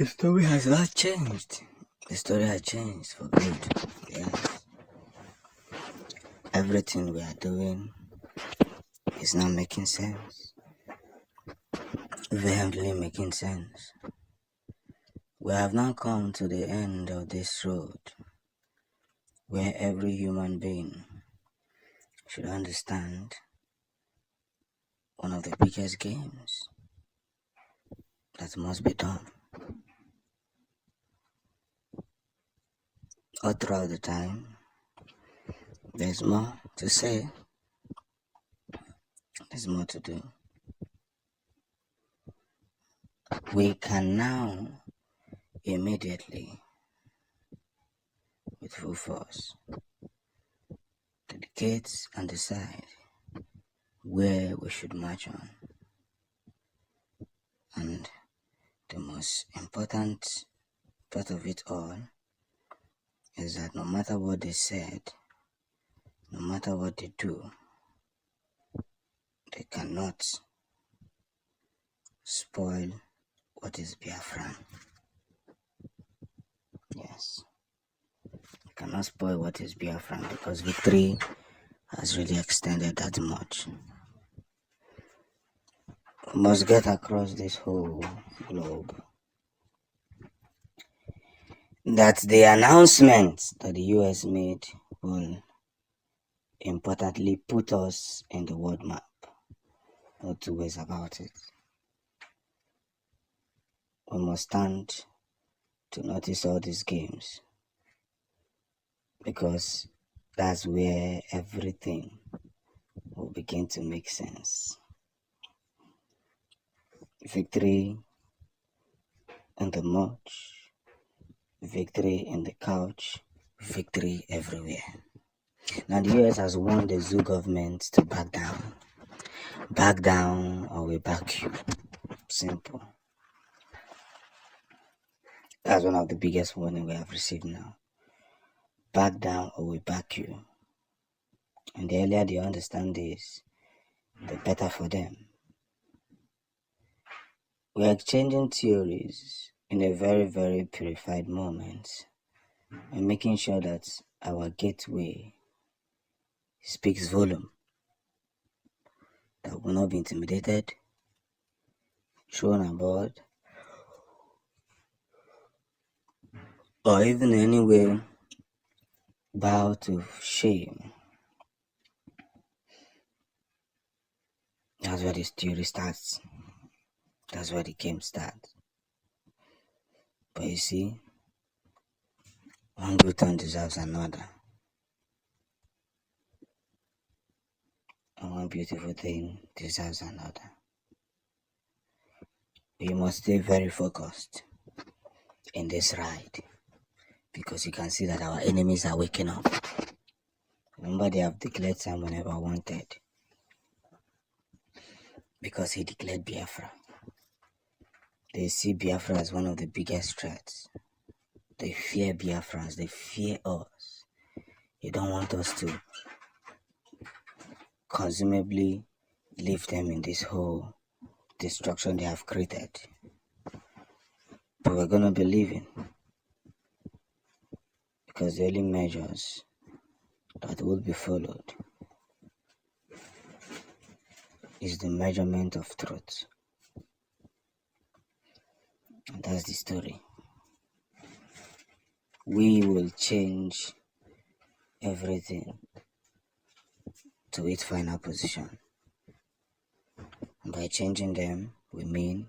The story has not changed. The story has changed for good. Yes. Everything we are doing is now making sense. Vehemently making sense. We have now come to the end of this road where every human being should understand one of the biggest games that must be done. All throughout the time, there's more to say, there's more to do. We can now immediately, with full force, dedicate and decide where we should march on. And the most important part of it all is that no matter what they said, no matter what they do, they cannot spoil what is Biafran. Yes. They cannot spoil what is Biafran because victory has really extended that much. We must get across this whole globe that the announcement that the US made will importantly put us in the world map. No two ways about it. We must stand to notice all these games because that's where everything will begin to make sense. Victory in the march, victory in the couch, victory everywhere. Now the US has warned the zoo government to back down. Back down or we back you. Simple. That's one of the biggest warnings we have received now. Back down or we back you. And the earlier they understand this, the better for them. We are exchanging theories in a very, very purified moment and making sure that our gateway speaks volume, that will not be intimidated, thrown aboard, or even in any way bow to shame. That's where this theory starts. That's where the game starts. But you see, one good turn deserves another. And one beautiful thing deserves another. We must stay very focused in this ride because you can see that our enemies are waking up. Remember, they have declared Simon Ever wanted because he declared Biafra. They see Biafra as one of the biggest threats. They fear Biafrans, they fear us. They don't want us to consumably leave them in this whole destruction they have created. But we're going to be leaving because the only measures that will be followed is the measurement of truth. And that's the story. We will change everything to its final position. And by changing them, we mean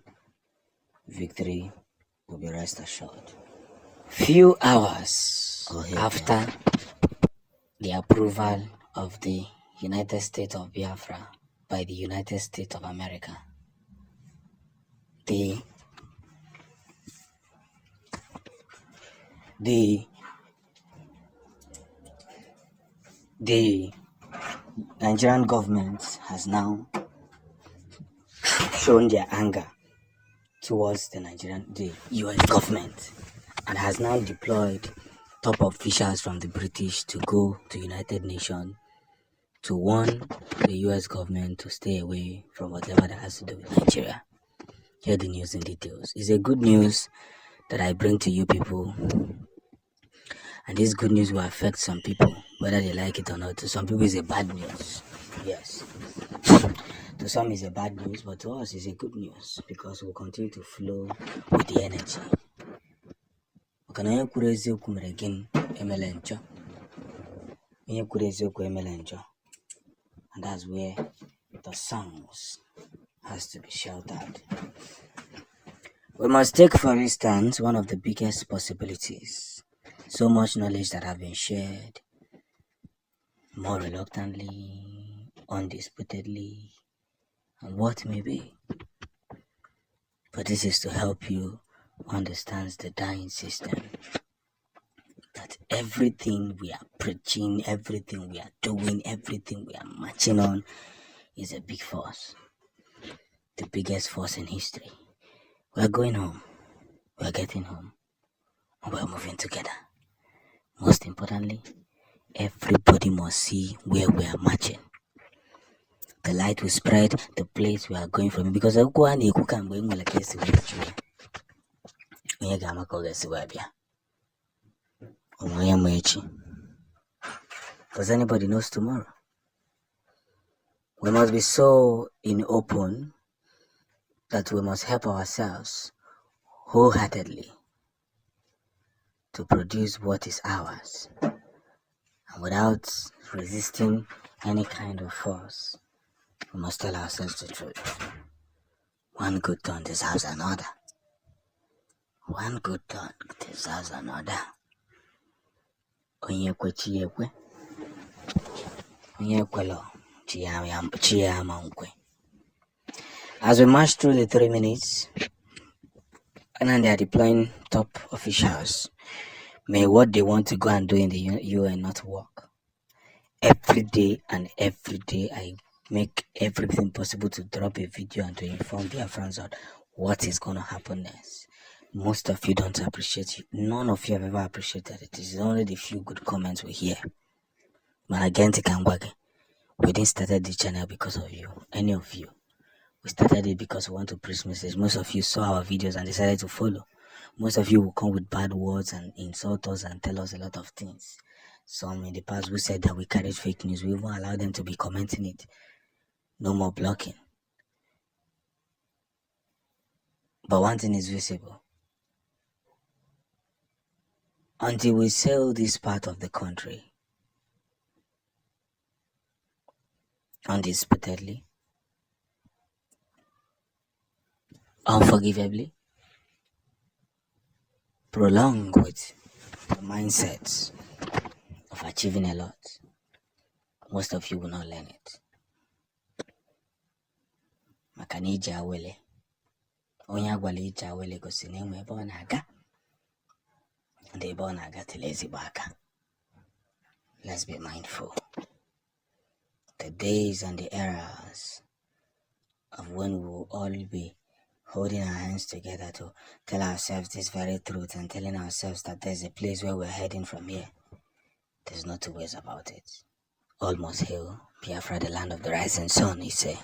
victory will be rest assured. Few hours after the approval of the United States of Biafra by the United States of America, the Nigerian government has now shown their anger towards the US government and has now deployed top officials from the British to go to United Nations to warn the US government to stay away from whatever that has to do with Nigeria. Hear the news in details. It's a good news that I bring to you people. And this good news will affect some people, whether they like it or not. To some people, it's a bad news. Yes. To some, it's a bad news, but to us, it's a good news because we'll continue to flow with the energy. And that's where the songs has to be sheltered. We must take, for instance, one of the biggest possibilities. So much knowledge that have been shared, more reluctantly, undisputedly, and what may be. But this is to help you understand the dying system. That everything we are preaching, everything we are doing, everything we are marching on is a big force. The biggest force in history. We are going home. We are getting home. And we are moving together. Most importantly, everybody must see where we are marching. The light will spread the place we are going from. Because does anybody knows tomorrow? We must be so in open that we must help ourselves wholeheartedly to produce what is ours, and without resisting any kind of force. We must tell ourselves the truth. One good turn deserves another. One good turn deserves another. Onyekwe chiyekwe. Onyekwelo chiyamankwe. As we march through the 3 minutes, and they are deploying top officials, may what they want to go and do in the UN not work. Every day, I make everything possible to drop a video and to inform their friends on what is going to happen next. Most of you don't appreciate it. None of you have ever appreciated it. It is only the few good comments we hear. But again, we didn't start the channel because of you, any of you. We started it because we want to preach message. Most of you saw our videos and decided to follow. Most of you will come with bad words and insult us and tell us a lot of things. Some in the past who said that we carried fake news, we even allowed them to be commenting it. No more blocking. But one thing is visible. Until we sell this part of the country, undisputedly, unforgivably, prolong with the mindsets of achieving a lot, most of you will not learn it. Makanija awele. Onya gwali ija awele gosi na enwe ebe ọ na-aga. And ebe ọ na-aga tile ezigbo aka. Let's be mindful. The days and the eras of when we will all be holding our hands together to tell ourselves this very truth and telling ourselves that there's a place where we're heading from here. There's no two ways about it. All must hail Biafra, the land of the rising sun, he said.